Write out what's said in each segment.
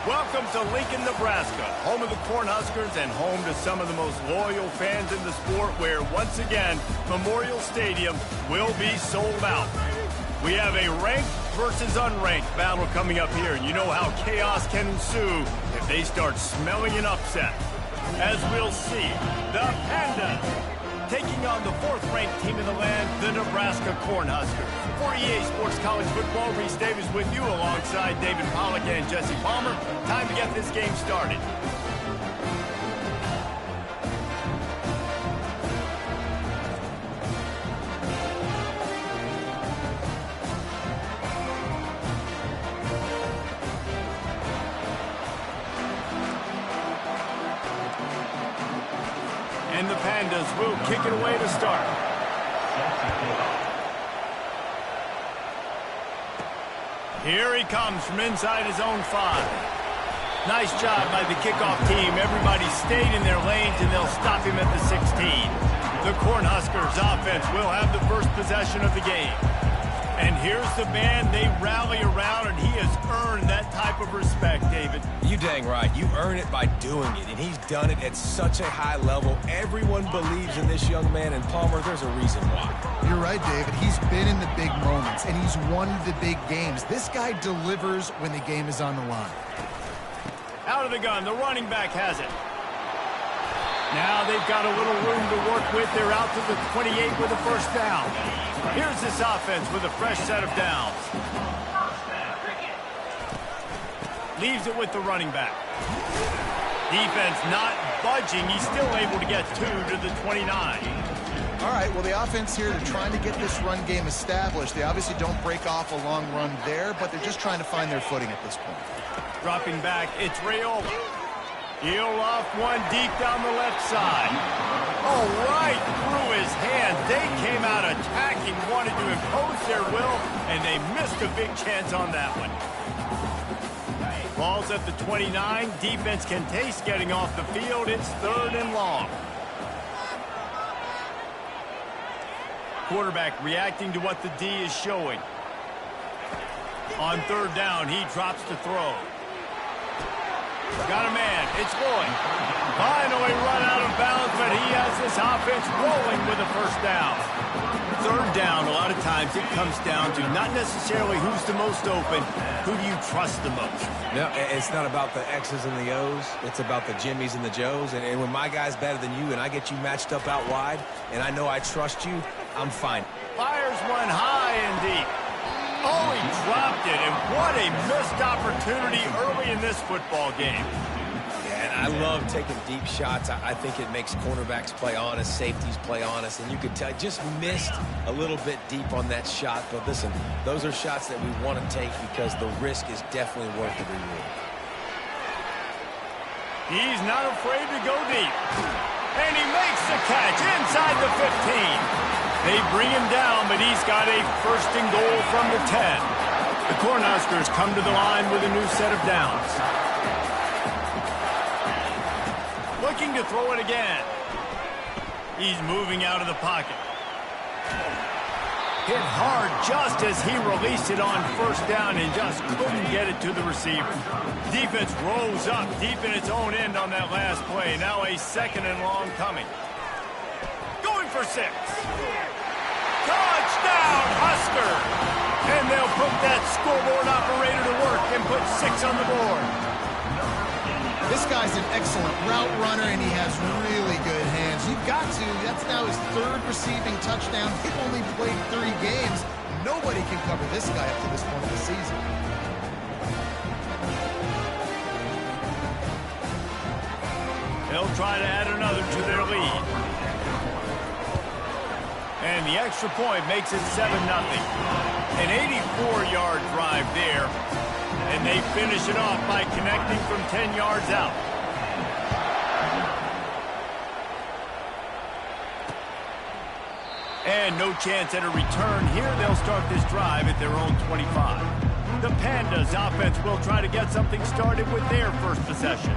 Welcome to Lincoln, Nebraska, home of the Cornhuskers and home to some of the most loyal fans in the sport, where, once again, Memorial Stadium will be sold out. We have a ranked versus unranked battle coming up here, and you know how chaos can ensue if they start smelling an upset. As we'll see, the Pandas taking on the fourth-ranked team in the land, the Nebraska Cornhuskers. For EA Sports College Football, Reese Davis with you alongside David Pollack and Jesse Palmer. Time to get this game started. And the Pandas will kick it away to start. Here he comes from inside his own 5. Nice job by the kickoff team. Everybody stayed in their lanes, and they'll stop him at the 16. The Cornhuskers offense will have the first possession of the game. And here's the man they rally around, and he has earned that type of respect, David. You dang right. You earn it by doing it, and he's done it at such a high level. Everyone believes in this young man, and Palmer, there's a reason why. You're right, David. He's been in the big moments, and he's won the big games. This guy delivers when the game is on the line. Out of the gun, the running back has it. Now they've got a little room to work with. They're out to the 28 with a first down. Here's this offense with a fresh set of downs. Leaves it with the running back. Defense not budging. He's still able to get 2 to the 29. All right, well, the offense here, they're trying to get this run game established. They obviously don't break off a long run there, but they're just trying to find their footing at this point. Dropping back, it's Rayola. He'll off one deep down the left side. Oh, right through his hand. They came out attacking, wanted to impose their will, and they missed a big chance on that one. Ball's at the 29. Defense can taste getting off the field. It's 3rd and long. Quarterback reacting to what the D is showing. On 3rd down, he drops to throw. Got a man. It's Lloyd. Finally run out of bounds, but he has this offense rolling with a first down. 3rd down, a lot of times it comes down to not necessarily who's the most open, who do you trust the most? No, it's not about the X's and the O's. It's about the Jimmies and the Joes. And when my guy's better than you and I get you matched up out wide, and I know I trust you, I'm fine. Fires one high and deep. Oh, he dropped it, and what a missed opportunity early in this football game. Yeah, and I love taking deep shots. I think it makes cornerbacks play honest, safeties play honest, and you could tell just missed a little bit deep on that shot. But listen, those are shots that we want to take because the risk is definitely worth the reward. He's not afraid to go deep. And he makes the catch inside the 15. They bring him down, but he's got a 1st and goal from the 10. The Cornhuskers come to the line with a new set of downs. Looking to throw it again. He's moving out of the pocket. Hit hard just as he released it on 1st down and just couldn't get it to the receiver. Defense rolls up deep in its own end on that last play. Now a 2nd and long coming. Going for 6. Touchdown, Husker! And they'll put that scoreboard operator to work and put 6 on the board. This guy's an excellent route runner, and he has really good hands. You've got to. That's now his 3rd receiving touchdown. He only played 3 games. Nobody can cover this guy up to this point of the season. They'll try to add another to their lead. And the extra point makes it 7-0. An 84-yard drive there. And they finish it off by connecting from 10 yards out. And no chance at a return here. They'll start this drive at their own 25. The Pandas offense will try to get something started with their first possession.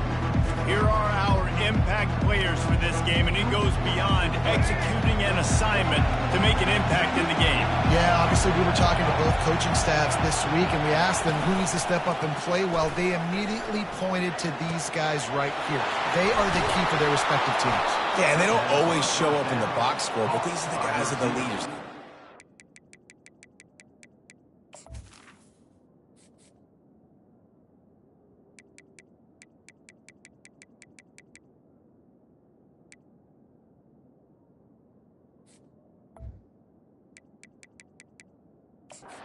Here are our impact players for this game, and it goes beyond executing an assignment to make an impact in the game. Yeah, obviously honestly, we were talking to both coaching staffs this week, and we asked them who needs to step up and play well. They immediately pointed to these guys right here. They are the key for their respective teams. Yeah, and they don't always show up in the box score, but these are the guys that are the leaders.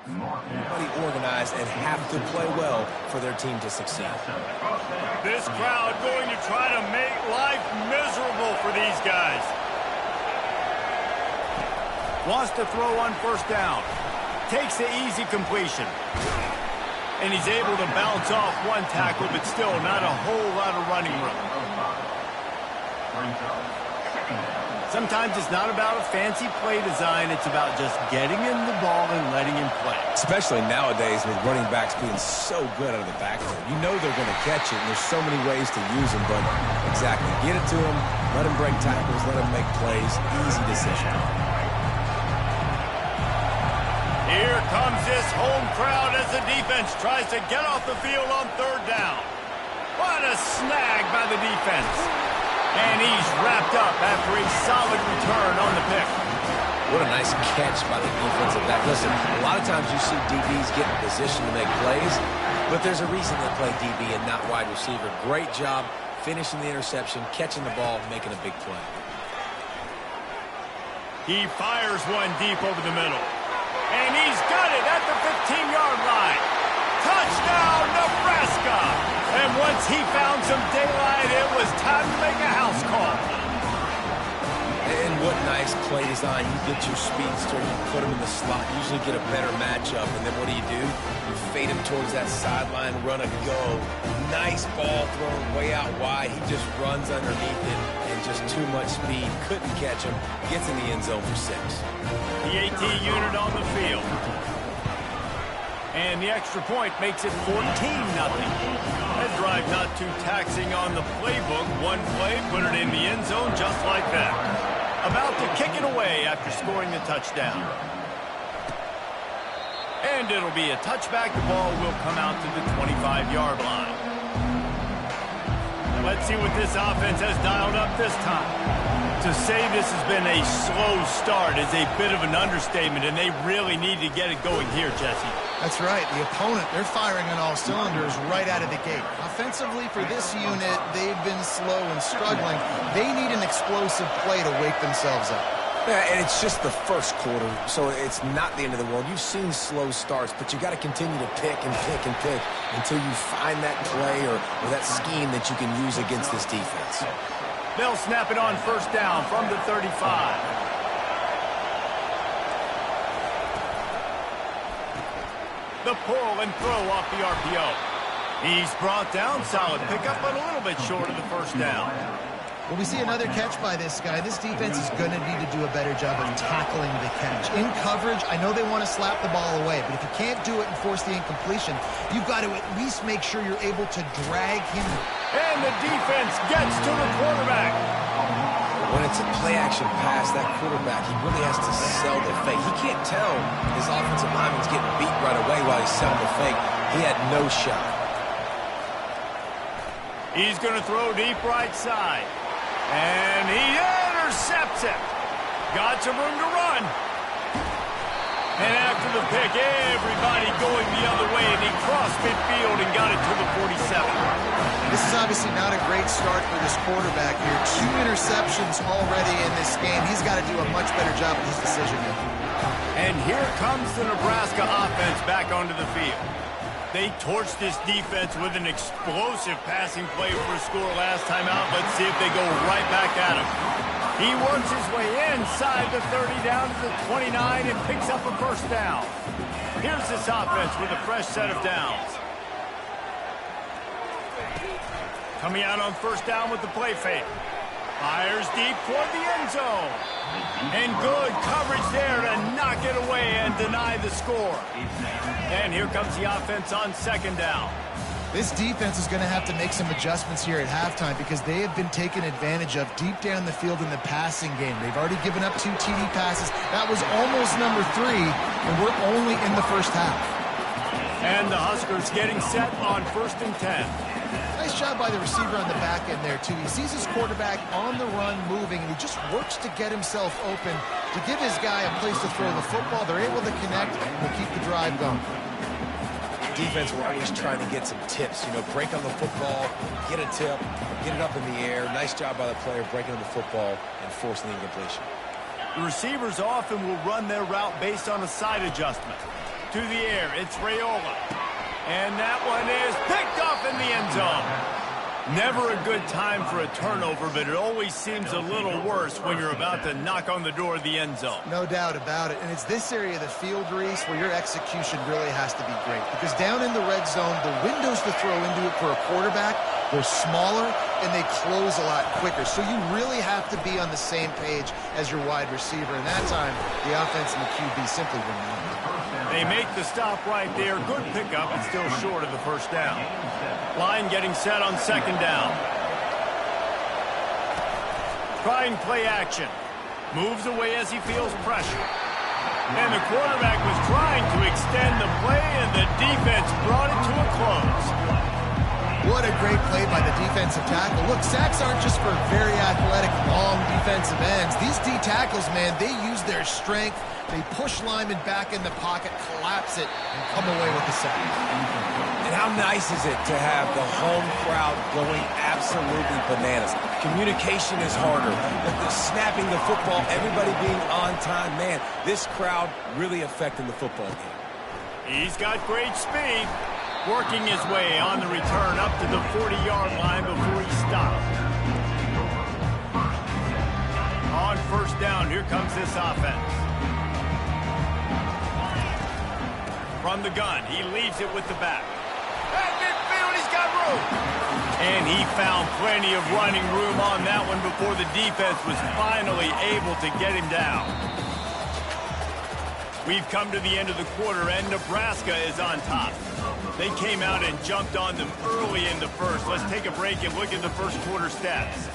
Everybody organized and have to play well for their team to succeed. This crowd going to try to make life miserable for these guys. Wants to throw on first down. Takes the easy completion. And he's able to bounce off one tackle, but still not a whole lot of running room. Sometimes it's not about a fancy play design. It's about just getting him the ball and letting him play. Especially nowadays with running backs being so good out of the backfield. You know they're going to catch it, and there's so many ways to use them, but exactly. Get it to him, let him break tackles, let him make plays. Easy decision. Here comes this home crowd as the defense tries to get off the field on third down. What a snag by the defense. And he's wrapped up after a solid return on the pick. What a nice catch by the defensive back. Listen, a lot of times you see DBs get in position to make plays, but there's a reason they play DB and not wide receiver. Great job finishing the interception, catching the ball, making a big play. He fires one deep over the middle. And he's got it at the 15-yard line. Touchdown, Nebraska! And once he found some daylight, it was time to make a house call. And what nice play design. You get your speedster, you put him in the slot, usually get a better matchup. And then what do? You fade him towards that sideline, run a go. Nice ball thrown way out wide. He just runs underneath it and just too much speed. Couldn't catch him. Gets in the end zone for 6. The AT unit on the field. And the extra point makes it 14-0. That drive not too taxing on the playbook. One play, put it in the end zone just like that. About to kick it away after scoring the touchdown. And it'll be a touchback. The ball will come out to the 25-yard line. Let's see what this offense has dialed up this time. To say this has been a slow start is a bit of an understatement, and they really need to get it going here, Jesse. That's right. The opponent, they're firing on all cylinders right out of the gate. Offensively, for this unit, they've been slow and struggling. They need an explosive play to wake themselves up. Yeah, and it's just the first quarter, so it's not the end of the world. You've seen slow starts, but you got to continue to pick and pick and pick until you find that play or that scheme that you can use against this defense. They'll snap it on first down from the 35. The pull and throw off the RPO. He's brought down, solid pickup, but a little bit short of the first down. Well, we see another catch by this guy. This defense is going to need to do a better job of tackling the catch. In coverage, I know they want to slap the ball away, but if you can't do it and force the incompletion, you've got to at least make sure you're able to drag him. And the defense gets to the quarterback. When it's a play-action pass, that quarterback, he really has to sell the fake. He can't tell his offensive lineman's getting beat right away while he's selling the fake. He had no shot. He's going to throw deep right side. And he intercepts it. Got some room to run. And after the pick, everybody going the other way, and he crossed midfield and got it to the 47. This is obviously not a great start for this quarterback here. 2 interceptions already in this game. He's got to do a much better job with his decision-making. And here comes the Nebraska offense back onto the field. They torched this defense with an explosive passing play for a score last time out. Let's see if they go right back at him. He works his way inside the 30 down to the 29 and picks up a first down. Here's this offense with a fresh set of downs. Coming out on first down with the play fake. Fires deep toward the end zone. And good coverage there to knock it away and deny the score. And here comes the offense on second down. This defense is going to have to make some adjustments here at halftime because they have been taken advantage of deep down the field in the passing game. They've already given up 2 TD passes. That was almost number 3, and we're only in the first half. And the Huskers getting set on 1st and 10. Nice job by the receiver on the back end there, too. He sees his quarterback on the run moving, and he just works to get himself open to give his guy a place to throw the football. They're able to connect and will keep the drive going. Defense, we're always trying to get some tips. You know, break on the football, get a tip, get it up in the air. Nice job by the player breaking on the football and forcing the incompletion. The receivers often will run their route based on a side adjustment. To the air, it's Raiola. And that one is picked off in the end zone. Never a good time for a turnover, but it always seems a little worse when you're about to knock on the door of the end zone. No doubt about it. And it's this area of the field, Reese, where your execution really has to be great. Because down in the red zone, the windows to throw into it for a quarterback, they're smaller and they close a lot quicker. So you really have to be on the same page as your wide receiver. And that time, the offense and the QB simply were not. They make the stop right there. Good pickup, but still short of the first down. Line getting set on 2nd down. Trying play action. Moves away as he feels pressure. And the quarterback was trying to extend the play, and the defense brought it to a close. What a great play by the defensive tackle. Look, sacks aren't just for very athletic, long defensive ends. These D tackles, man, they use their strength. They push linemen back in the pocket, collapse it, and come away with the sack. And how nice is it to have the home crowd going absolutely bananas? Communication is harder. The snapping the football, everybody being on time. Man, this crowd really affecting the football game. He's got great speed. Working his way on the return up to the 40-yard line before he stopped. On 1st down, here comes this offense. From the gun, he leaves it with the back. At midfield, he's got room. And he found plenty of running room on that one before the defense was finally able to get him down. We've come to the end of the quarter, and Nebraska is on top. They came out and jumped on them early in the first. Let's take a break and look at the first quarter stats.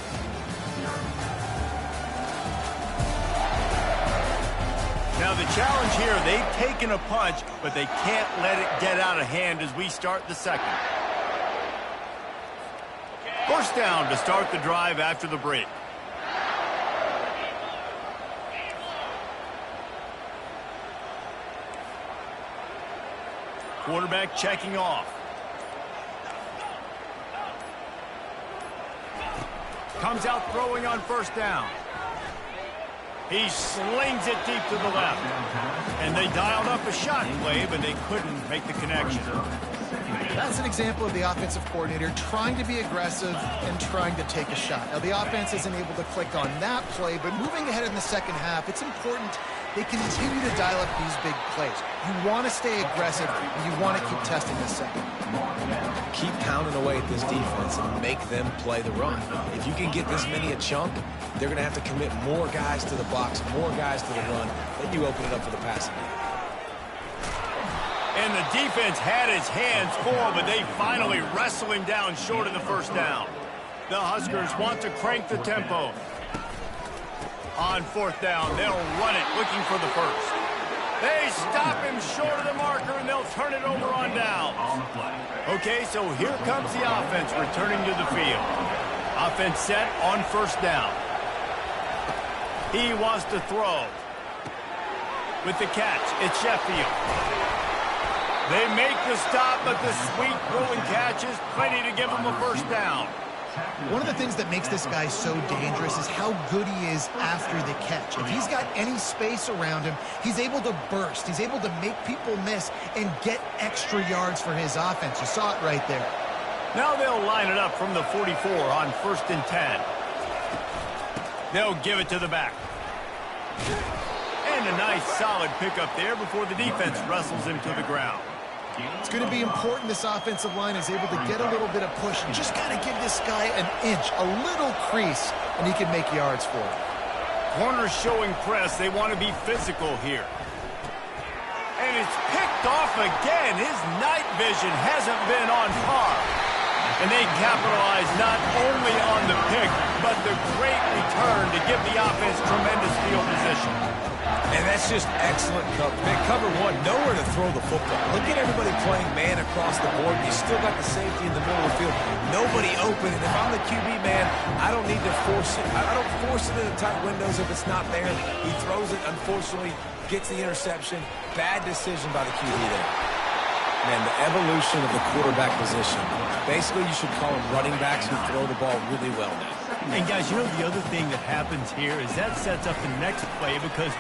Now the challenge here, they've taken a punch, but they can't let it get out of hand as we start the second. 1st down to start the drive after the break. Quarterback checking off. Comes out throwing on 1st down. He slings it deep to the left. And they dialed up a shot play, but they couldn't make the connection. That's an example of the offensive coordinator trying to be aggressive and trying to take a shot. Now, the offense isn't able to click on that play, but moving ahead in the second half, it's important they continue to dial up these big plays. You want to stay aggressive, and you want to keep testing the second. Keep pounding away at this defense and make them play the run. If you can get this many a chunk, they're going to have to commit more guys to the box, more guys to the run, then you open it up for the passing game. And the defense had his hands full, but they finally wrestle him down short of the 1st down. The Huskers want to crank the tempo. On 4th down, they'll run it, looking for the first. They stop him short of the marker, and they'll turn it over on downs. Okay, so here comes the offense returning to the field. Offense set on 1st down. He wants to throw. With the catch, it's Sheffield. They make the stop, but the sweet throwing catch is plenty to give them a 1st down. One of the things that makes this guy so dangerous is how good he is after the catch. If he's got any space around him, he's able to burst. He's able to make people miss and get extra yards for his offense. You saw it right there. Now they'll line it up from the 44 on 1st and 10. They'll give it to the back. And a nice solid pickup there before the defense wrestles him to the ground. It's going to be important this offensive line is able to get a little bit of push and just kind of give this guy an inch, a little crease, and he can make yards for it. Corners showing press. They want to be physical here. And it's picked off again. His night vision hasn't been on par. And they capitalize not only on the pick, but the great return to give the offense tremendous field position. And that's just excellent cover. Man, cover one, nowhere to throw the football. Look at everybody playing man across the board. You still got the safety in the middle of the field. Nobody open. And if I'm the QB, man, I don't need to force it. I don't force it into tight windows if it's not there. He throws it, unfortunately, gets the interception. Bad decision by the QB there. Man, the evolution of the quarterback position. Basically, you should call them running backs who throw the ball really well now. And, guys, you know the other thing that happens here is that sets up the next play because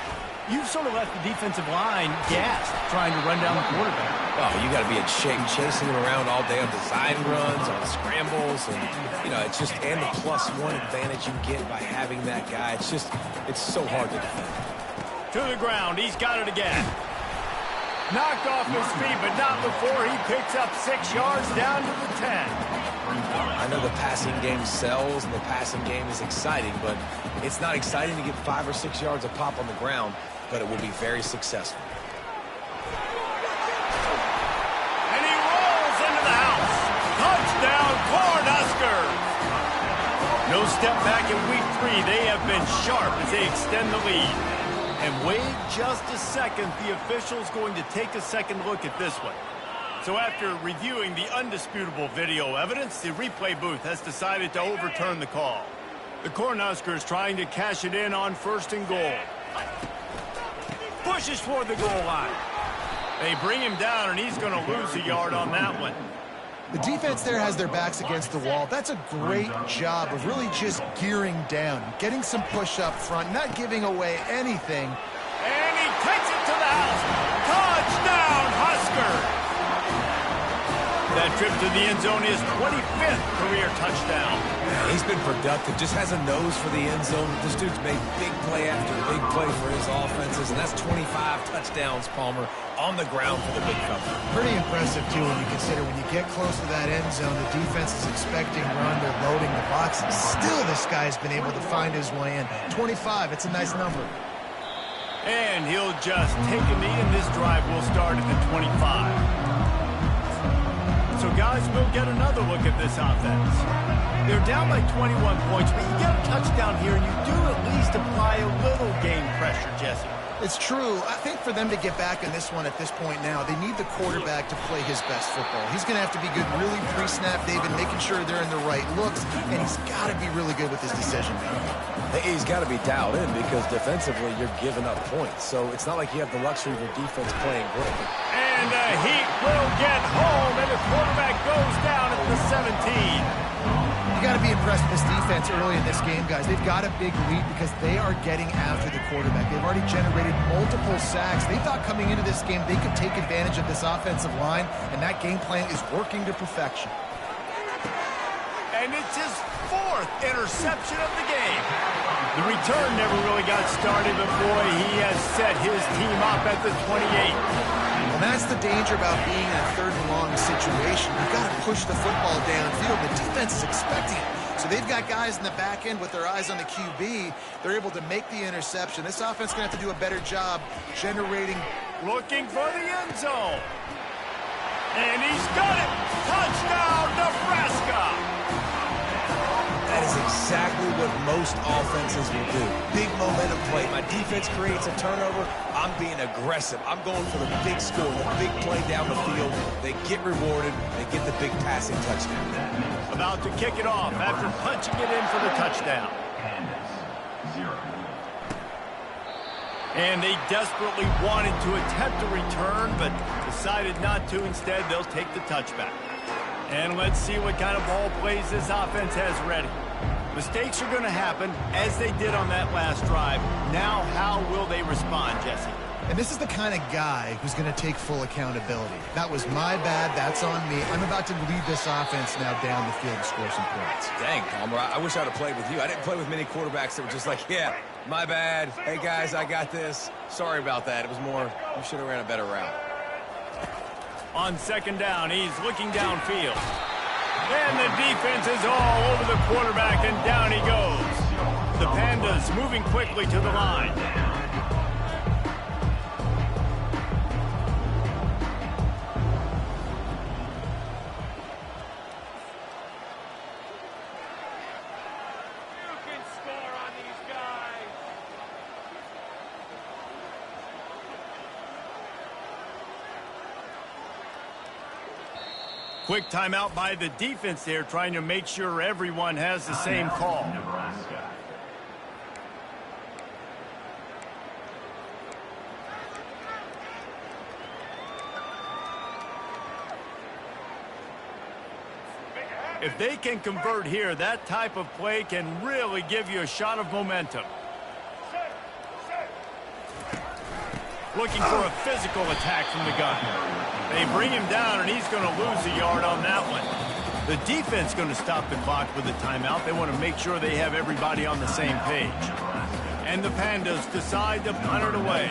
you've sort of left the defensive line gassed trying to run down the quarterback. Oh, you got to be in shape, chasing him around all day on design runs, on scrambles, and, you know, it's just, and the +1 advantage you get by having that guy. It's just, it's so hard to defend. To the ground, he's got it again. Knocked off his feet, but not before he picks up 6 yards down to the 10. I know the passing game sells and the passing game is exciting, but it's not exciting to get 5 or 6 yards a pop on the ground, but it will be very successful. And he rolls into the house. Touchdown, Cornhuskers. No step back in week 3. They have been sharp as they extend the lead. And wait just a second, the official's going to take a second look at this one. So after reviewing the undisputable video evidence, the replay booth has decided to overturn the call. The Cornhuskers trying to cash it in on 1st and goal. Pushes for the goal line. They bring him down, and he's going to lose a yard on that one. The defense there has their backs against the wall. That's a great job of really just gearing down, getting some push up front, not giving away anything. And he takes it to the house. Touchdown, Huskers! That trip to the end zone is 25th career touchdown. He's been productive, just has a nose for the end zone. This dude's made big play after big play for his offenses, and that's 25 touchdowns, Palmer, on the ground for the big cover. Pretty impressive, too, when you consider when you get close to that end zone, the defense is expecting run, they're loading the boxes. Still, this guy's been able to find his way in. 25, it's a nice number. And he'll just take a knee, and this drive will start at the 25. So, guys, we'll get another look at this offense. They're down by 21 points, but you get a touchdown here, and you do at least apply a little game pressure, Jesse. It's true. I think for them to get back in this one at this point now, they need the quarterback to play his best football. He's going to have to be good really pre-snap, David, making sure they're in the right looks, and he's got to be really good with his decision making. He's got to be dialed in because defensively you're giving up points. So it's not like you have the luxury of your defense playing great. And he will get home, and the quarterback goes down at the 17. You got to be impressed with this defense early in this game, guys. They've got a big lead because they are getting after the quarterback. They've already generated multiple sacks. They thought coming into this game they could take advantage of this offensive line, and that game plan is working to perfection. And it's his 4th interception of the game. The return never really got started, but boy, he has set his team up at the 28. And that's the danger about being in a 3rd and long situation. You've got to push the football downfield. The defense is expecting it. So they've got guys in the back end with their eyes on the QB. They're able to make the interception. This offense is going to have to do a better job generating. Looking for the end zone. And he's got it. Touchdown, Nebraska. That is exactly what most offenses will do. Big momentum play. My defense creates a turnover. I'm being aggressive. I'm going for the big score, the big play down the field. They get rewarded. They get the big passing touchdown. About to kick it off after punching it in for the touchdown. And they desperately wanted to attempt a return, but decided not to. Instead, they'll take the touchback. And let's see what kind of ball plays this offense has ready. Mistakes are going to happen, as they did on that last drive. Now, how will they respond, Jesse? And this is the kind of guy who's going to take full accountability. That was my bad. That's on me. I'm about to lead this offense now down the field and score some points. Dang, Palmer, I wish I'd have played with you. I didn't play with many quarterbacks that were just like, yeah, my bad. Hey, guys, I got this. Sorry about that. It was more, you should have ran a better route. On 2nd down, he's looking downfield. And the defense is all over the quarterback, and down he goes. The Pandas moving quickly to the line. Quick timeout by the defense there, trying to make sure everyone has the same call. Nebraska. If they can convert here, that type of play can really give you a shot of momentum. Looking for a physical attack from the gun. They bring him down, and he's going to lose a yard on that one. The defense going to stop the clock with a timeout. They want to make sure they have everybody on the same page. And the Pandas decide to punt it away.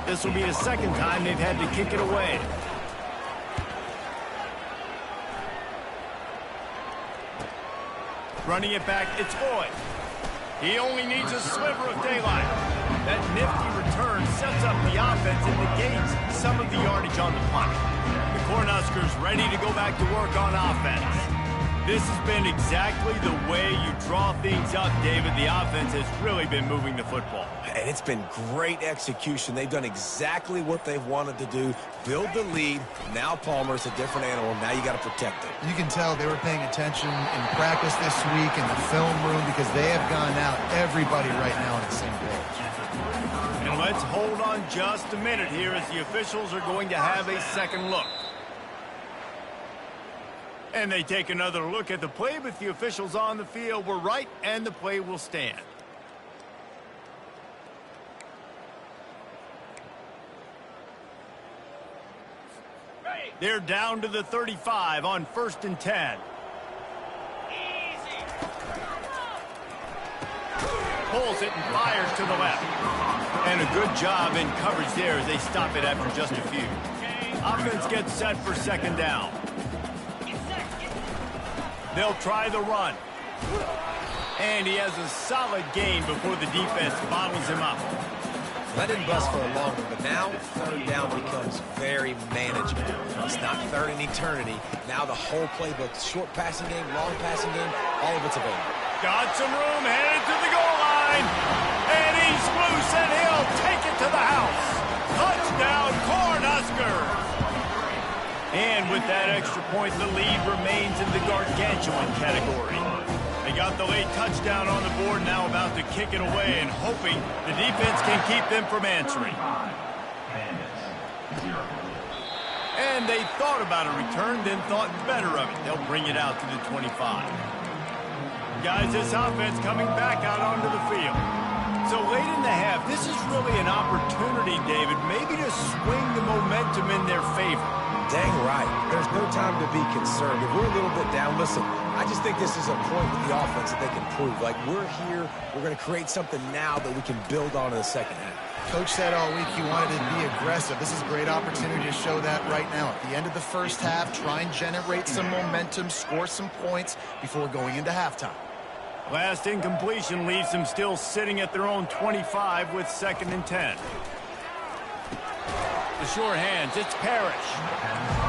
This will be the second time they've had to kick it away. Running it back, it's Boyd. He only needs a sliver of daylight. That nifty return sets up the offense and negates some of the yardage on the punt. The Cornhuskers ready to go back to work on offense. This has been exactly the way you draw things up, David. The offense has really been moving the football. And it's been great execution. They've done exactly what they've wanted to do. Build the lead. Now Palmer's a different animal. Now you got to protect him. You can tell they were paying attention in practice this week in the film room because they have gone out, everybody right now on the same page. And let's hold on just a minute here as the officials are going to have a second look. And they take another look at the play, but the officials on the field were right, and the play will stand. They're down to the 35 on 1st and 10. Pulls it and fires to the left. And a good job in coverage there as they stop it after just a few. Offense gets set for second down. They'll try the run. And he has a solid gain before the defense bottles him up. That didn't bust for a long one, but now third down becomes very manageable. It's not third in eternity. Now the whole playbook, short passing game, long passing game, all of it's available. Got some room, headed to the goal line. And he's loose, and he'll take it to the house. Touchdown, Cornhuskers. And with that extra point, the lead remains in the gargantuan category. They got the late touchdown on the board, now about to kick it away and hoping the defense can keep them from answering. And they thought about a return, then thought better of it. They'll bring it out to the 25. Guys, this offense coming back out onto the field. So late in the half, this is really an opportunity, David, maybe to swing the momentum in their favor. Dang right. There's no time to be concerned. If we're a little bit down, listen, I just think this is a point with the offense that they can prove. Like, we're here, we're going to create something now that we can build on in the second half. Coach said all week he wanted to be aggressive. This is a great opportunity to show that right now. At the end of the first half, try and generate some momentum, score some points before going into halftime. Last incompletion leaves them still sitting at their own 25 with 2nd and 10. The sure hands, it's Parrish.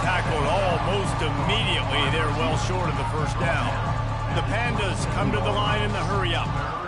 Tackled almost immediately. They're well short of the first down. The Pandas come to the line in the hurry-up.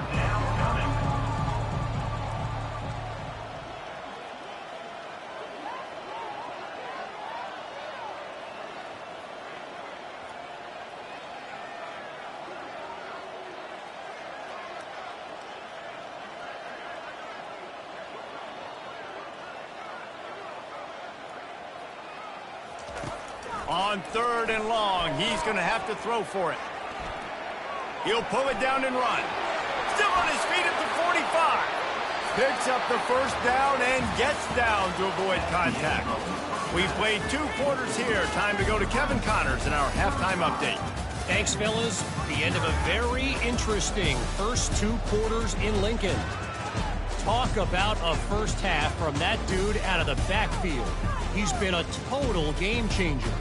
On 3rd and long, he's going to have to throw for it. He'll pull it down and run. Still on his feet at the 45. Picks up the first down and gets down to avoid contact. We've played 2 quarters here. Time to go to Kevin Connors in our halftime update. Thanks, fellas. The end of a very interesting first 2 quarters in Lincoln. Talk about a first half from that dude out of the backfield. He's been a total game changer.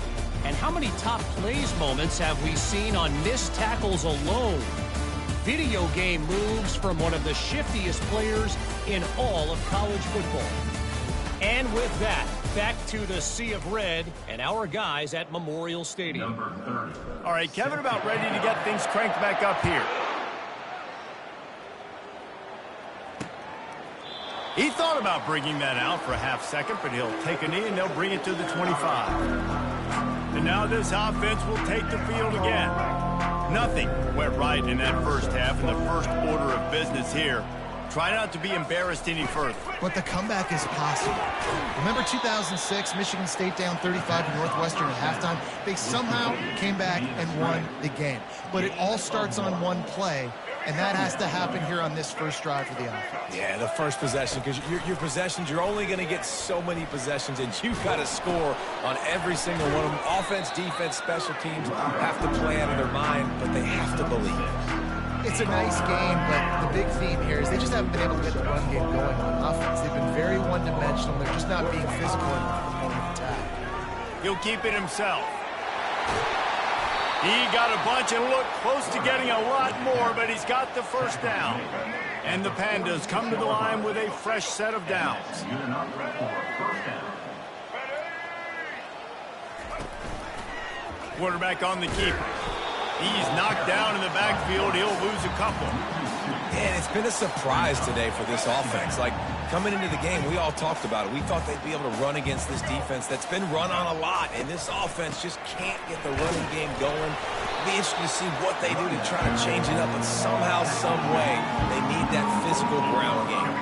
And how many top plays moments have we seen on missed tackles alone? Video game moves from one of the shiftiest players in all of college football. And with that, back to the Sea of Red and our guys at Memorial Stadium. All right, Kevin, about ready to get things cranked back up here. He thought about bringing that out for a half second, but he'll take a knee and they'll bring it to the 25. And now this offense will take the field again. Nothing went right in that first half in the first order of business here. Try not to be embarrassed any further. But the comeback is possible. Remember 2006, Michigan State down 35 to Northwestern at halftime? They somehow came back and won the game. But it all starts on one play, and that has to happen here on this first drive for the offense. Yeah, the first possession, because your possessions, you're only going to get so many possessions, and you've got to score on every single one of them. Offense, defense, special teams have to play out of their mind, but they have to believe. It's a nice game, but the big theme here is they just haven't been able to get the run game going on offense. They've been very one-dimensional. They're just not being physical enough at the point of attack. He'll keep it himself. He got a bunch and looked close to getting a lot more, but he's got the first down. And the Pandas come to the line with a fresh set of downs. Quarterback on the keeper. He's knocked down in the backfield. He'll lose a couple. And it's been a surprise today for this offense. Like, coming into the game, we all talked about it. We thought they'd be able to run against this defense that's been run on a lot, and this offense just can't get the running game going. It'll be interesting to see what they do to try to change it up, but somehow, some way, they need that physical ground game.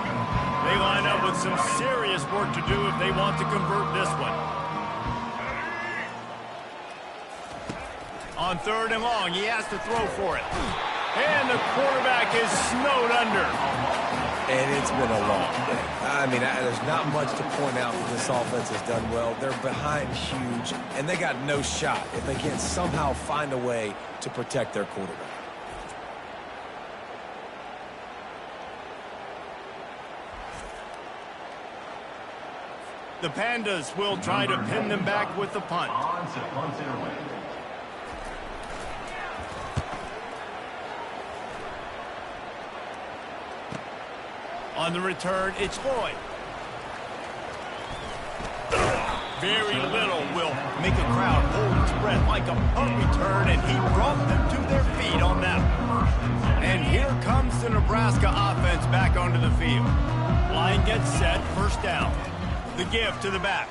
They line up with some serious work to do if they want to convert this one. On 3rd and long, he has to throw for it. And the quarterback is snowed under. And it's been a long day. I mean, there's not much to point out that this offense has done well. They're behind huge, and they got no shot if they can't somehow find a way to protect their quarterback. The Pandas will try to pin them back with the punt. On the return, it's Lloyd. Very little will make a crowd hold its breath like a punt return, and he brought them to their feet on that one. And here comes the Nebraska offense back onto the field. Line gets set, first down. The give to the back.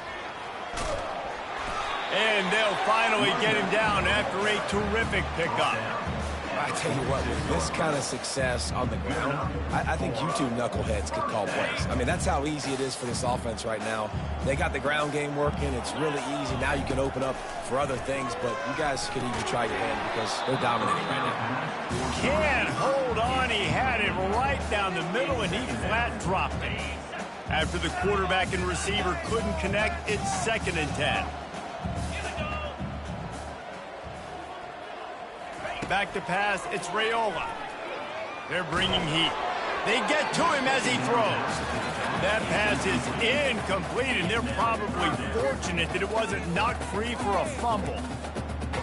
And they'll finally get him down after a terrific pickup. I tell you what, with this kind of success on the ground, I think you two knuckleheads could call plays. I mean, that's how easy it is for this offense right now. They got the ground game working. It's really easy. Now you can open up for other things, but you guys could even try your hand because they're dominating right now. Can't hold on. He had it right down the middle, and he flat dropped it. After the quarterback and receiver couldn't connect, it's 2nd and 10. Back to pass, it's Raiola. They're bringing heat. They get to him as he throws. That pass is incomplete, and they're probably fortunate that it wasn't knocked free for a fumble.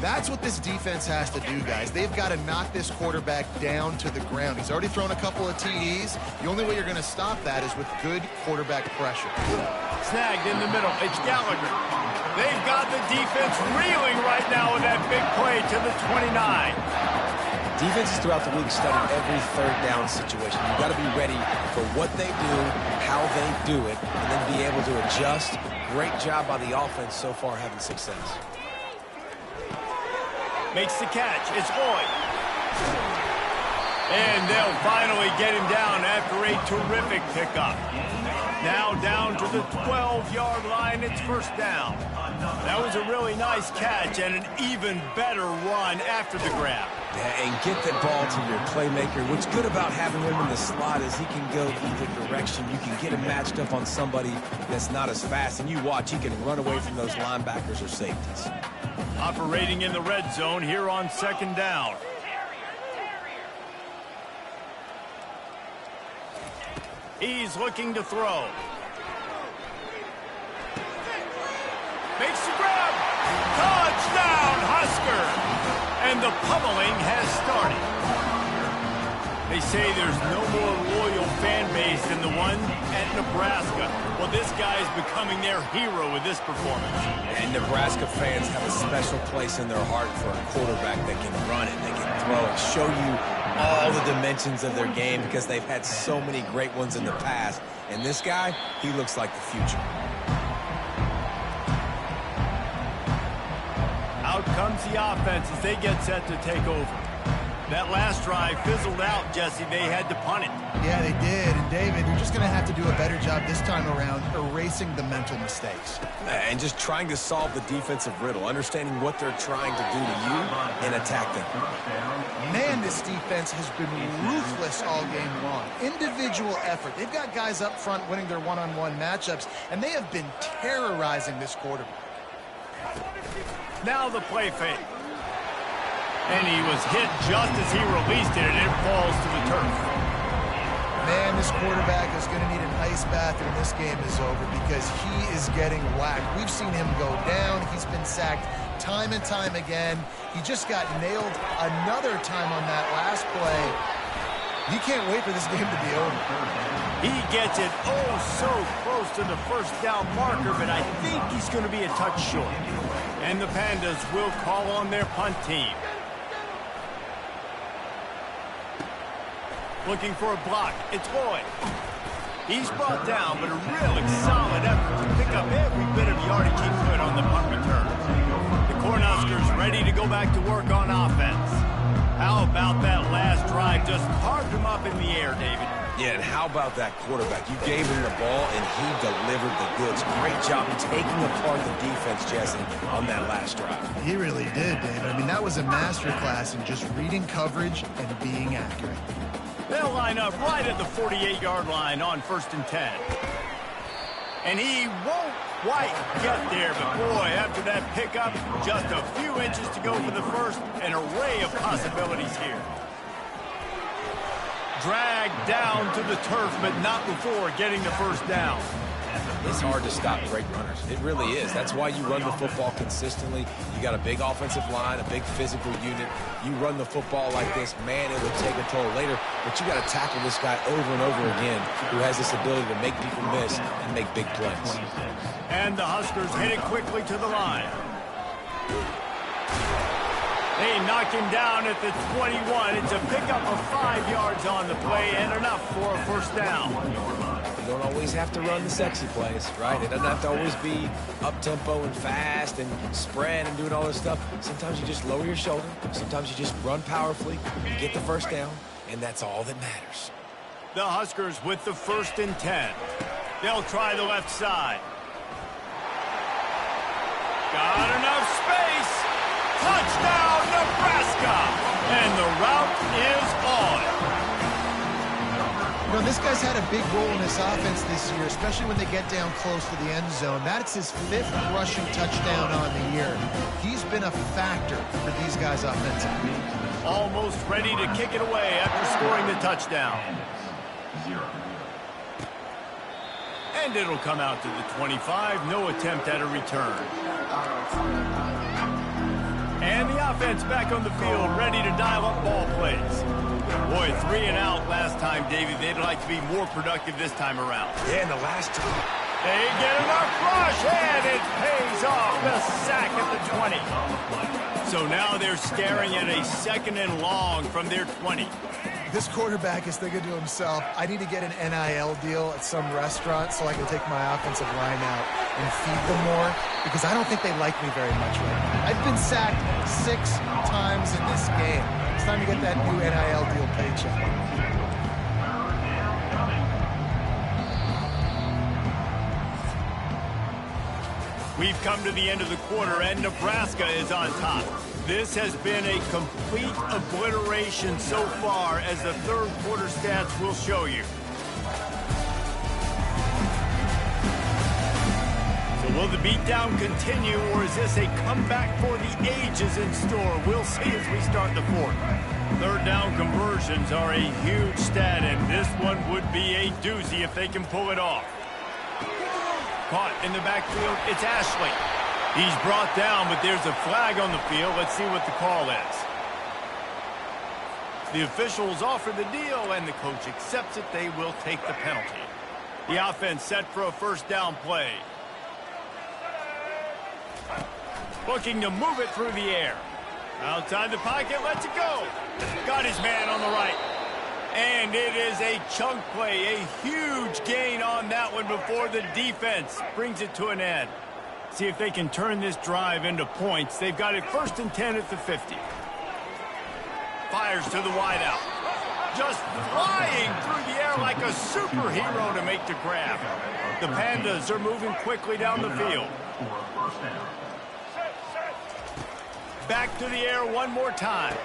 That's what this defense has to do, guys. They've got to knock this quarterback down to the ground. He's already thrown a couple of TDs. The only way you're going to stop that is with good quarterback pressure. Snagged in the middle. It's Gallagher. They've got the defense reeling right now with that big play to the 29. Defenses throughout the league study every 3rd down situation. You've got to be ready for what they do, how they do it, and then be able to adjust. Great job by the offense so far having success. Makes the catch. It's Lloyd. And they'll finally get him down after a terrific pickup. Now down to the 12-yard line. It's first down. That was a really nice catch and an even better run after the grab. Yeah, and get the ball to your playmaker. What's good about having him in the slot is he can go either direction. You can get him matched up on somebody that's not as fast, and you watch, he can run away from those linebackers or safeties. Operating in the red zone here on 2nd down. He's looking to throw. Makes the grab. Touchdown, Husker. And the pummeling has started. They say there's no more loyal fan base than the one at Nebraska. Well, this guy's becoming their hero with this performance. And Nebraska fans have a special place in their heart for a quarterback that can run it, that can throw it, show you all the dimensions of their game because they've had so many great ones in the past. And this guy, he looks like the future. Out comes the offense as they get set to take over. That last drive fizzled out, Jesse. They had to punt it. Yeah, they did. And David, you're just going to have to do a better job this time around erasing the mental mistakes. And just trying to solve the defensive riddle, understanding what they're trying to do to you and attack them. Man, this defense has been ruthless all game long. Individual effort. They've got guys up front winning their one-on-one matchups, and they have been terrorizing this quarterback. Now the play fake. And he was hit just as he released it, and it falls to the turf. Man, this quarterback is going to need an ice bath when this game is over because he is getting whacked. We've seen him go down. He's been sacked time and time again. He just got nailed another time on that last play. You can't wait for this game to be over. He gets it oh so close to the first down marker, but I think he's going to be a touch short. And the Pandas will call on their punt team. Looking for a block. It's Lloyd. He's brought down, but a really solid effort to pick up every bit of yardage he could on the punt return. The Cornhuskers ready to go back to work on offense. How about that last drive? Just carved him up in the air, David. Yeah, and how about that quarterback? You gave him the ball, and he delivered the goods. Great job taking apart the defense, Jesse, on that last drive. He really did, David. I mean, that was a masterclass in just reading coverage and being accurate. They'll line up right at the 48-yard line on 1st and 10. And he won't quite get there, but boy, after that pickup, just a few inches to go for the first. An array of possibilities here. Dragged down to the turf, but not before getting the first down. It's hard to stop great runners. It really is. That's why you run the football consistently. You got a big offensive line, a big physical unit. You run the football like this, man, it will take a toll later. But you got to tackle this guy over and over again who has this ability to make people miss and make big plays. And the Huskers hit it quickly to the line. They knock him down at the 21. It's a pickup of 5 yards on the play and enough for a first down. You don't always have to run the sexy plays, right? It doesn't have to always be up-tempo and fast and spread and doing all this stuff. Sometimes you just lower your shoulder. Sometimes you just run powerfully, get the first down, and that's all that matters. The Huskers with the 1st and 10. They'll try the left side. Got enough space. Touchdown, Nebraska! And the route is on. You know, this guy's had a big role in this offense this year, especially when they get down close to the end zone. That's his 5th rushing touchdown on the year. He's been a factor for these guys offensively. Almost ready to kick it away after scoring the touchdown. And it'll come out to the 25. No attempt at a return. And the offense back on the field, ready to dial up ball plays. Boy, 3 and out last time, Davey. They'd like to be more productive this time around. Yeah, and the last time. They get enough rush, and it pays off. The sack at the 20. So now they're staring at a 2nd and long from their 20. This quarterback is thinking to himself, I need to get an NIL deal at some restaurant so I can take my offensive line out and feed them more, because I don't think they like me very much right now. I've been sacked 6 times in this game. It's time to get that new NIL deal paycheck. We've come to the end of the quarter, and Nebraska is on top. This has been a complete obliteration so far, as the 3rd quarter stats will show you. So will the beatdown continue, or is this a comeback for the ages in store? We'll see as we start the 4th. 3rd down conversions are a huge stat, and this one would be a doozy if they can pull it off. Caught in the backfield, it's Ashley. He's brought down, but there's a flag on the field. Let's see what the call is. The officials offer the deal, and the coach accepts it. They will take the penalty. The offense set for a 1st down play. Looking to move it through the air. Outside the pocket, lets it go. Got his man on the right. And it is a chunk play, a huge gain on that one before the defense brings it to an end. See if they can turn this drive into points. They've got it 1st and 10 at the 50. Fires to the wideout. Just flying through the air like a superhero to make the grab. The Pandas are moving quickly down the field. Back to the air one more time.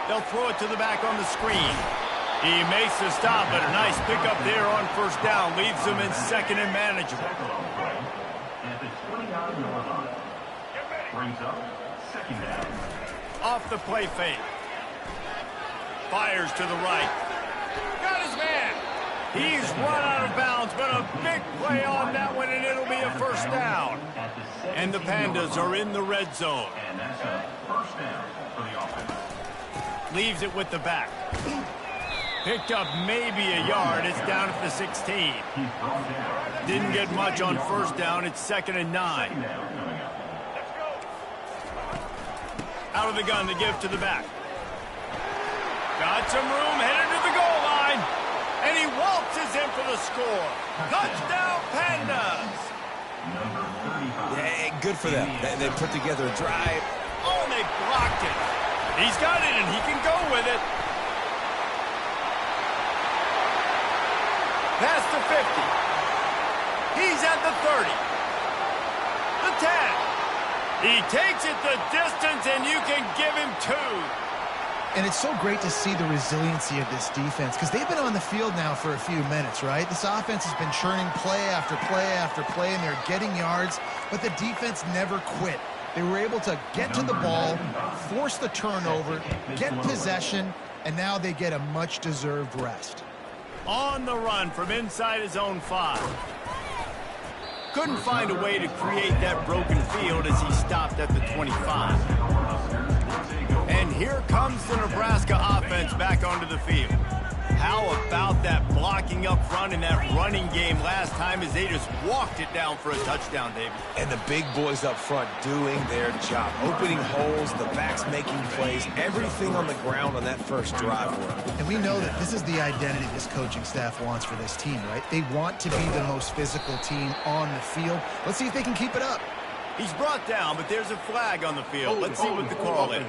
They'll throw it to the back on the screen. He makes the stop, but a nice pickup there on 1st down. Leaves them in 2nd and manageable. Off the play fake. Fires to the right. Got his man. He's run out of bounds, but a big play on that one, and it'll be a 1st down. And the Pandas are in the red zone. Leaves it with the back. Picked up maybe a yard. It's down at the 16. Didn't get much on 1st down. It's 2nd and 9. Out of the gun to give to the back. Got some room, headed to the goal line. And he waltzes in for the score. Touchdown, Pandas. Yeah, good for them. They put together a drive. Oh, and they blocked it. He's got it, and he can go with it. Past the 50. He's at the 30. The 10. He takes it the distance, and you can give him 2. And it's so great to see the resiliency of this defense because they've been on the field now for a few minutes, right? This offense has been churning play after play after play, and they're getting yards, but the defense never quit. They were able to get to the ball, force the turnover, get possession, and now they get a much-deserved rest. On the run from inside his own 5. Couldn't find a way to create that broken field as he stopped at the 25. And here comes the Nebraska offense back onto the field. How about that blocking up front in that running game last time as they just walked it down for a touchdown, David? And the big boys up front doing their job. Opening holes, the backs making plays, everything on the ground on that first drive work. And we know that this is the identity this coaching staff wants for this team, right? They want to be the most physical team on the field. Let's see if they can keep it up. He's brought down, but there's a flag on the field. Let's see what the call is.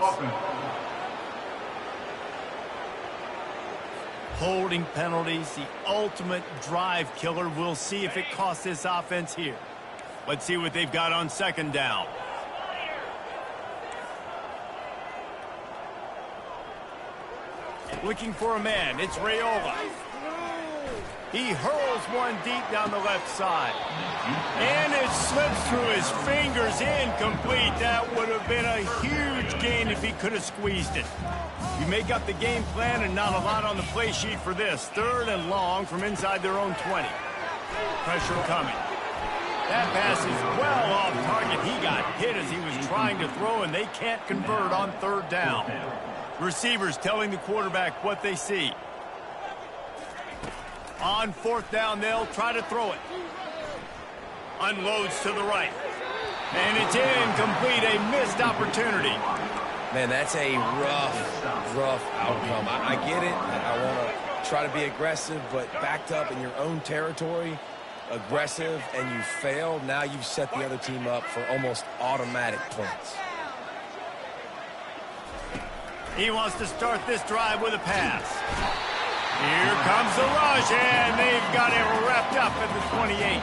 Holding penalties, the ultimate drive killer. We'll see if it costs this offense here. Let's see what they've got on 2nd down. Looking for a man. It's Raiola. He hurls one deep down the left side. And it slips through his fingers. Incomplete. That would have been a huge gain if he could have squeezed it. You make up the game plan and not a lot on the play sheet for this. 3rd and long from inside their own 20. Pressure coming. That pass is well off target. He got hit as he was trying to throw, and they can't convert on 3rd down. Receivers telling the quarterback what they see. On 4th down, they'll try to throw it. Unloads to the right. And it's incomplete, a missed opportunity. Man, that's a rough outcome. I get it. I want to try to be aggressive, but backed up in your own territory, aggressive, and you fail. Now you've set the other team up for almost automatic points. He wants to start this drive with a pass. Here comes the rush, and they've got it wrapped up at the 28.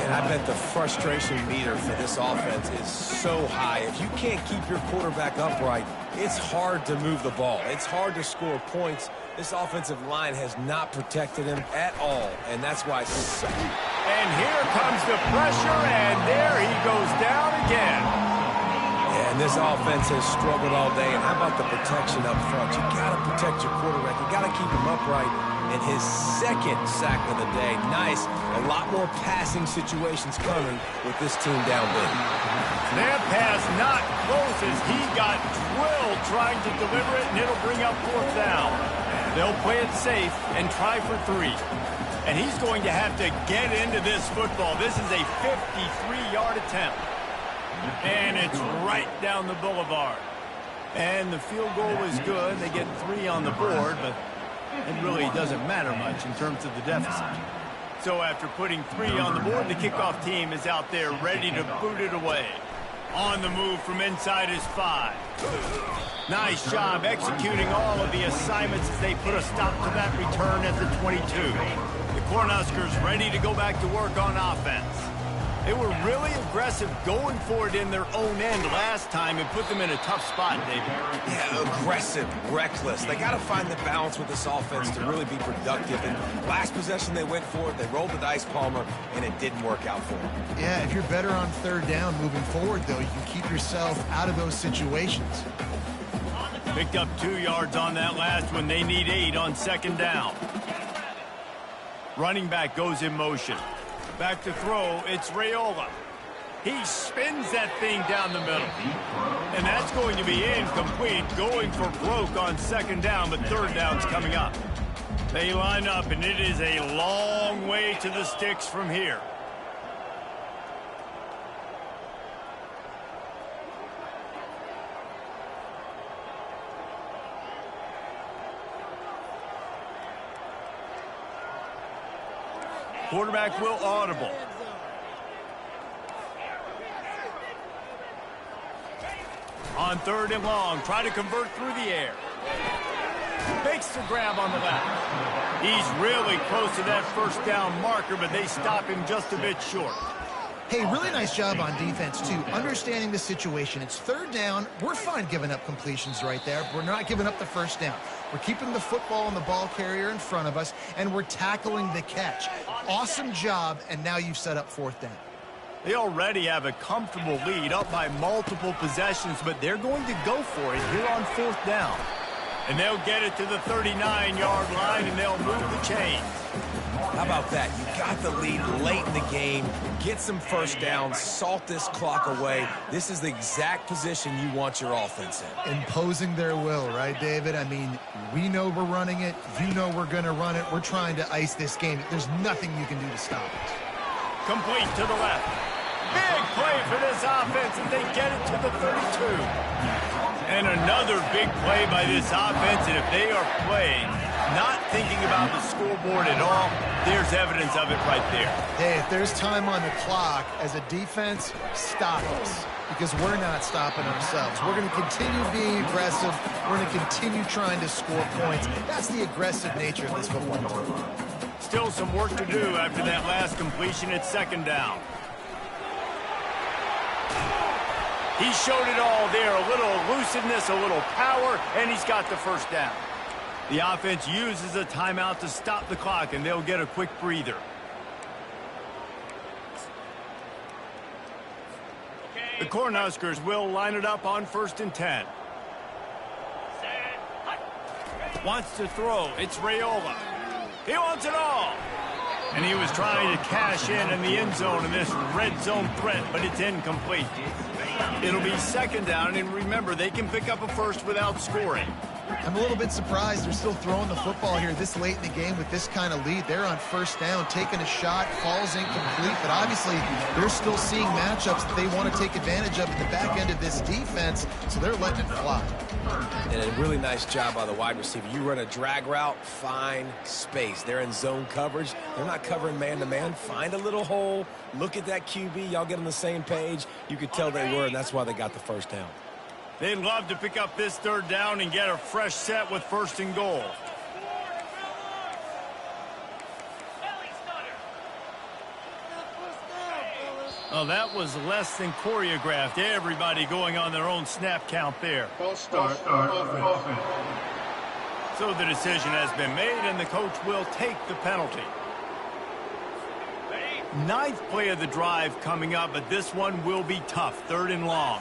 And I bet the frustration meter for this offense is so high. If you can't keep your quarterback upright, it's hard to move the ball. It's hard to score points. This offensive line has not protected him at all, and that's why. And here comes the pressure, and there he goes down again. And this offense has struggled all day. And how about the protection up front? You got to protect your quarterback. You got to keep him upright. And his 2nd sack of the day. Nice. A lot more passing situations coming with this team down big. That pass not close as he got drilled trying to deliver it, and it'll bring up 4th down. They'll play it safe and try for 3. And he's going to have to get into this football. This is a 53-yard attempt. And it's right down the boulevard. And the field goal was good. They get 3 on the board, but It really doesn't matter much in terms of the deficit. So after putting 3 on the board, the kickoff team is out there ready to boot it away. On the move from inside is 5. Nice job executing all of the assignments as they put a stop to that return at the 22. The Cornhuskers ready to go back to work on offense. They were really aggressive going for it in their own end last time and put them in a tough spot, David. Yeah, aggressive, reckless. They got to find the balance with this offense to really be productive. And last possession they went for it, they rolled the dice, Palmer, and it didn't work out for them. Yeah, if you're better on third down moving forward, though, you can keep yourself out of those situations. Picked up 2 yards on that last one. They need 8 on second down. Running back goes in motion. Back to throw, it's Raiola. He spins that thing down the middle. And that's going to be incomplete, going for broke on second down, but third down's coming up. They line up, and it is a long way to the sticks from here. Quarterback will audible. On third and long, try to convert through the air. Makes the grab on the left. He's really close to that first down marker, but they stop him just a bit short. Hey, really nice job on defense, too. Understanding the situation. It's third down. We're fine giving up completions right there. We're not giving up the first down. We're keeping the football and the ball carrier in front of us, and we're tackling the catch. Awesome job, and now you've set up fourth down. They already have a comfortable lead, up by multiple possessions, but they're going to go for it here on fourth down. And they'll get it to the 39-yard line, and they'll move the chains. How about that? You got the lead late in the game. Get some first downs. Salt this clock away. This is the exact position you want your offense in. Imposing their will, right, David? I mean, we know we're running it. You know we're going to run it. We're trying to ice this game. There's nothing you can do to stop it. Complete to the left. Big play for this offense, and they get it to the 32. And another big play by this offense, and if they are playing, not thinking about the scoreboard at all, there's evidence of it right there. Hey, if there's time on the clock, as a defense, stop us, because we're not stopping ourselves. We're going to continue being aggressive. We're going to continue trying to score points. That's the aggressive nature of this football team. Still some work to do after that last completion at second down. He showed it all there, a little elusiveness, a little power, and he's got the first down. The offense uses a timeout to stop the clock, and they'll get a quick breather. The Cornhuskers will line it up on 1st and 10. Wants to throw. It's Raiola. He wants it all. And he was trying to cash in the end zone in this red zone threat, but it's incomplete. It'll be second down, and remember, they can pick up a first without scoring. I'm a little bit surprised they're still throwing the football here this late in the game with this kind of lead. They're on first down, taking a shot, falls incomplete, but obviously they're still seeing matchups that they want to take advantage of at the back end of this defense, so they're letting it fly. And a really nice job by the wide receiver. You run a drag route, find space. They're in zone coverage. They're not covering man-to-man. Find a little hole. Look at that QB. Y'all get on the same page. You could tell they were, and that's why they got the first down. They'd love to pick up this third down and get a fresh set with 1st and goal. Oh, that was less than choreographed. Everybody going on their own snap count there. Start offense. So the decision has been made, and the coach will take the penalty. 9th play of the drive coming up, but this one will be tough. 3rd and long.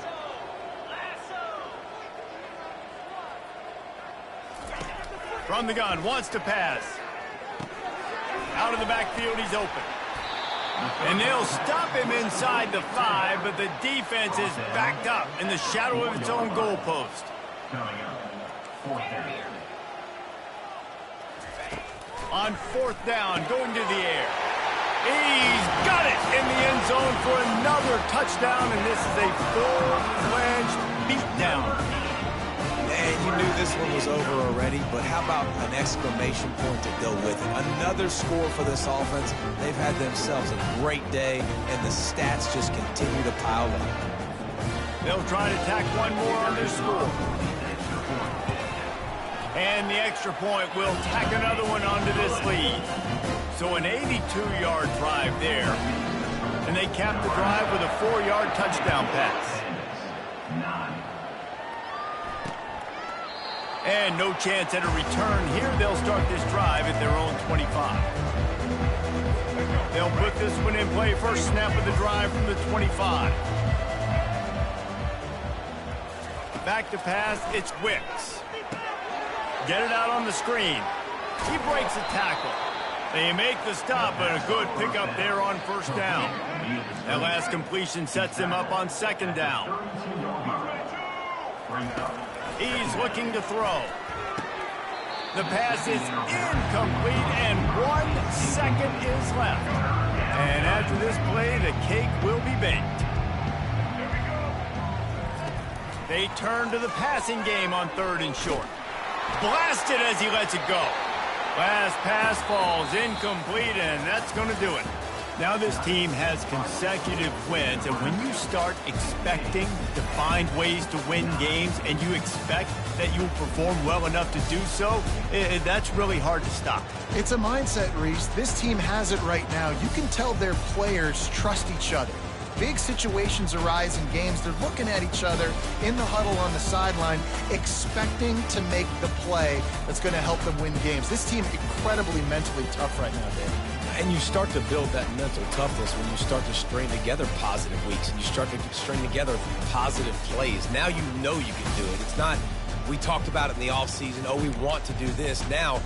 From the gun, wants to pass. Out of the backfield, he's open. And they'll stop him inside the 5, but the defense is backed up in the shadow of its own goalpost. On 4th down, going to the air. He's got it in the end zone for another touchdown, and this is a full-fledged beatdown. And you knew this one was over already, but how about an exclamation point to go with it? Another score for this offense. They've had themselves a great day, and the stats just continue to pile up. They'll try to tack one more on their score. And the extra point will tack another one onto this lead. So an 82-yard drive there. And they cap the drive with a 4-yard touchdown pass. And no chance at a return here. They'll start this drive at their own 25. They'll put this one in play. First snap of the drive from the 25. Back to pass, it's Wicks. Get it out on the screen. He breaks a tackle. They make the stop, but a good pickup there on first down. That last completion sets him up on second down. He's looking to throw. The pass is incomplete, and 1 second is left. And after this play, the cake will be baked. They turn to the passing game on 3rd and short. Blasted as he lets it go. Last pass falls incomplete, and that's going to do it. Now this team has consecutive wins, and when you start expecting to find ways to win games and you expect that you'll perform well enough to do so, that's really hard to stop. It's a mindset, Reese. This team has it right now. You can tell their players trust each other. Big situations arise in games. They're looking at each other in the huddle on the sideline, expecting to make the play that's going to help them win games. This team incredibly mentally tough right now, Dave. And you start to build that mental toughness when you start to string together positive weeks and you start to string together positive plays. Now you know you can do it. It's not, we talked about it in the offseason, oh, we want to do this. Now